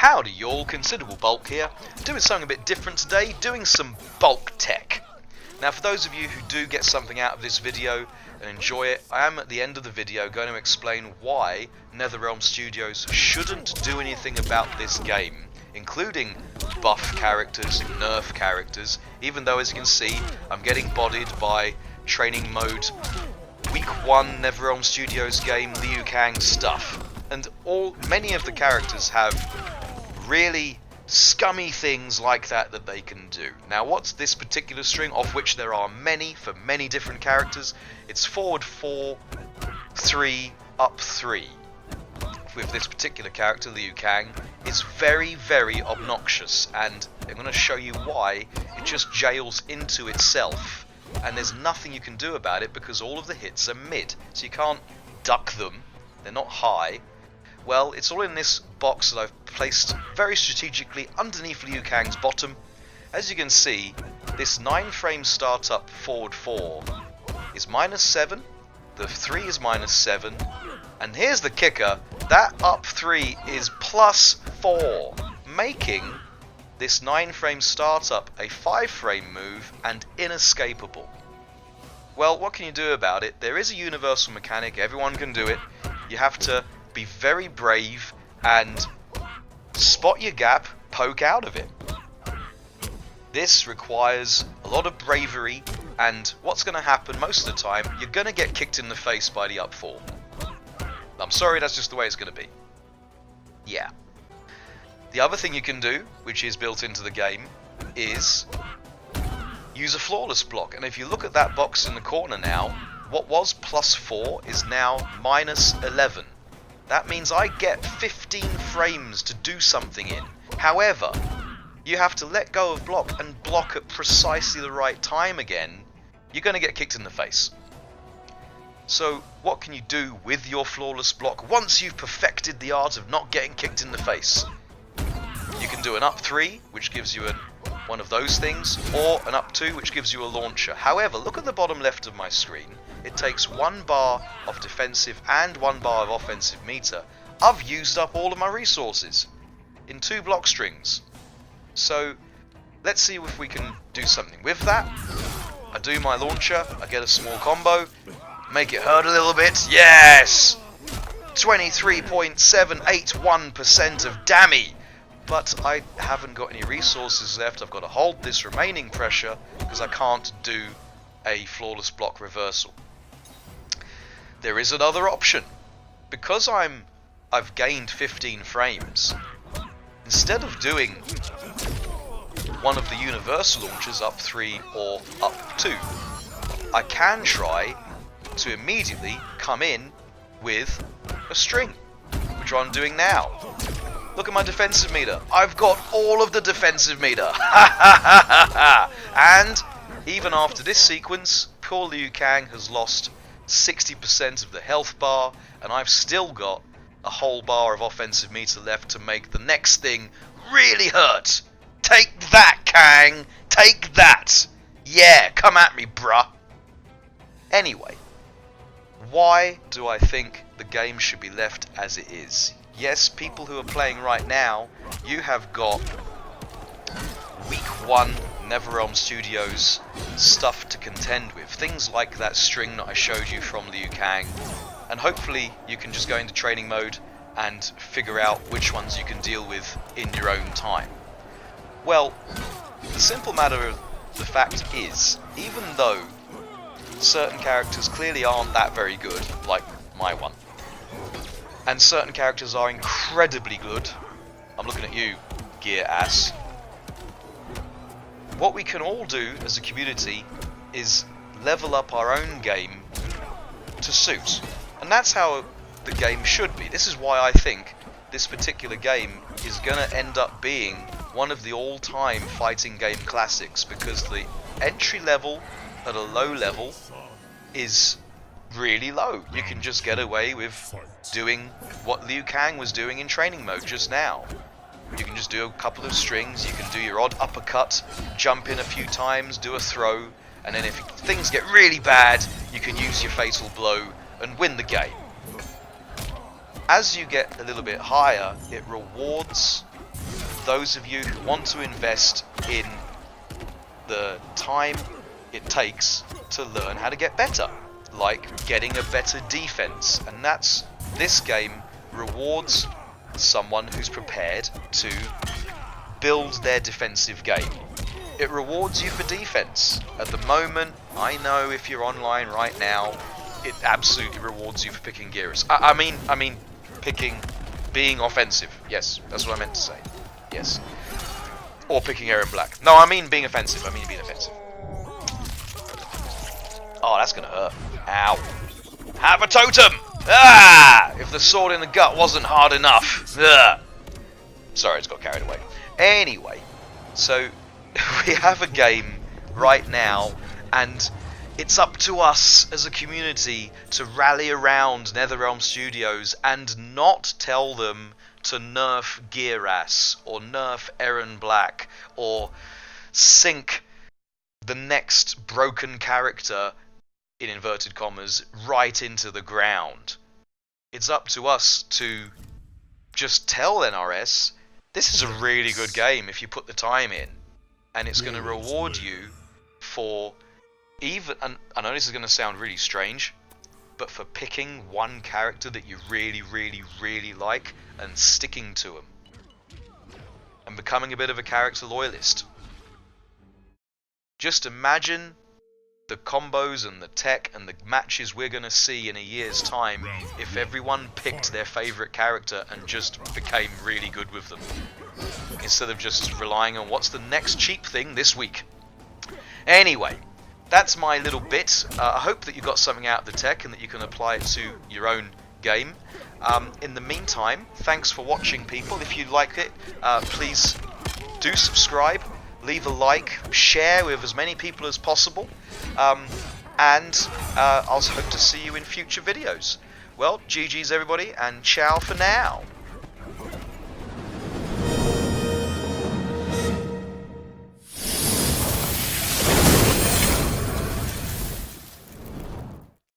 Howdy y'all, Considerable Bulk here, doing something a bit different today, doing some bulk tech. Now for those of you who do get something out of this video and enjoy it, I am at the end of the video going to explain why NetherRealm Studios shouldn't do anything about this game, including buff characters, nerf characters, even though as you can see I'm getting bodied by training mode week 1 NetherRealm Studios game Liu Kang stuff. And many of the characters have really scummy things like that they can do. Now what's this particular string, of which there are many for many different characters? It's forward 4, 3, up 3. With this particular character, Liu Kang, it's very, very obnoxious, and I'm going to show you why it just jails into itself, and there's nothing you can do about it because all of the hits are mid, so you can't duck them, they're not high. Well, it's all in this box that I've placed very strategically underneath Liu Kang's bottom. As you can see, this 9-frame startup forward 4 is -7, the 3 is -7, and here's the kicker, that up 3 is +4, making this 9-frame startup a 5-frame move and inescapable. Well, what can you do about it? There is a universal mechanic, everyone can do it. You have to be very brave and spot your gap, poke out of it. This requires a lot of bravery, and what's going to happen most of the time, you're going to get kicked in the face by the up 4. I'm sorry, that's just the way it's going to be. Yeah. The other thing you can do, which is built into the game, is use a flawless block. And if you look at that box in the corner now, what was +4 is now -11. That means I get 15 frames to do something in. However, you have to let go of block and block at precisely the right time again. You're going to get kicked in the face. So what can you do with your flawless block once you've perfected the art of not getting kicked in the face? You can do an up 3, which gives you one of those things, or an up 2, which gives you a launcher. However, look at the bottom left of my screen. It takes 1 bar of defensive and 1 bar of offensive meter. I've used up all of my resources in 2 block strings. So let's see if we can do something with that. I do my launcher, I get a small combo, make it hurt a little bit. Yes! 23.781% of damage. But I haven't got any resources left. I've got to hold this remaining pressure because I can't do a flawless block reversal. There is another option. Because I've gained 15 frames, instead of doing one of the universal launchers, up 3 or up 2, I can try to immediately come in with a string, which I'm doing now. Look at my defensive meter. I've got all of the defensive meter. And even after this sequence, poor Liu Kang has lost 60% of the health bar, and I've still got a whole bar of offensive meter left to make the next thing really hurt. Take that, Kang! Take that! Yeah, come at me, bruh! Anyway, why do I think the game should be left as it is? Yes, people who are playing right now, you have got week 1 NetherRealm Studios stuff to contend with. Things like that string that I showed you from Liu Kang. And hopefully you can just go into training mode and figure out which ones you can deal with in your own time. Well, the simple matter of the fact is, even though certain characters clearly aren't that very good, like my one, and certain characters are incredibly good, I'm looking at you, gear ass, what we can all do as a community is level up our own game to suit. And that's how the game should be. This is why I think this particular game is going to end up being one of the all-time fighting game classics, because the entry level at a low level is really low. You can just get away with doing what Liu Kang was doing in training mode just now. You can just do a couple of strings, you can do your odd uppercut, jump in a few times, do a throw, and then if things get really bad, you can use your fatal blow and win the game. As you get a little bit higher, it rewards those of you who want to invest in the time it takes to learn how to get better, like getting a better defense. And this game rewards someone who's prepared to build their defensive game. It rewards you for defense. At the moment, I know if you're online right now, it absolutely rewards you for picking Geras. I mean being offensive. Yes, that's what I meant to say. Yes. Or picking Aaron Black. No, I mean being offensive. I mean being offensive. Oh, that's gonna hurt. Ow. Have a totem! Ah! If the sword in the gut wasn't hard enough. Ugh. Sorry, I just got carried away. Anyway, so we have a game right now, and it's up to us as a community to rally around NetherRealm Studios and not tell them to nerf Geras or nerf Aaron Black or sink the next broken character, in inverted commas, right into the ground. It's up to us to just tell NRS, this is a really good game if you put the time in, and it's going to reward you for even, and I know this is going to sound really strange, but for picking one character that you really, really, really like and sticking to him and becoming a bit of a character loyalist. Just imagine the combos and the tech and the matches we're going to see in a year's time if everyone picked their favourite character and just became really good with them, instead of just relying on what's the next cheap thing this week. Anyway, that's my little bit. I hope that you got something out of the tech and that you can apply it to your own game. In the meantime, thanks for watching, people. If you like it, please do subscribe, leave a like, share with as many people as possible, and I'll hope to see you in future videos. Well, GG's everybody, and ciao for now.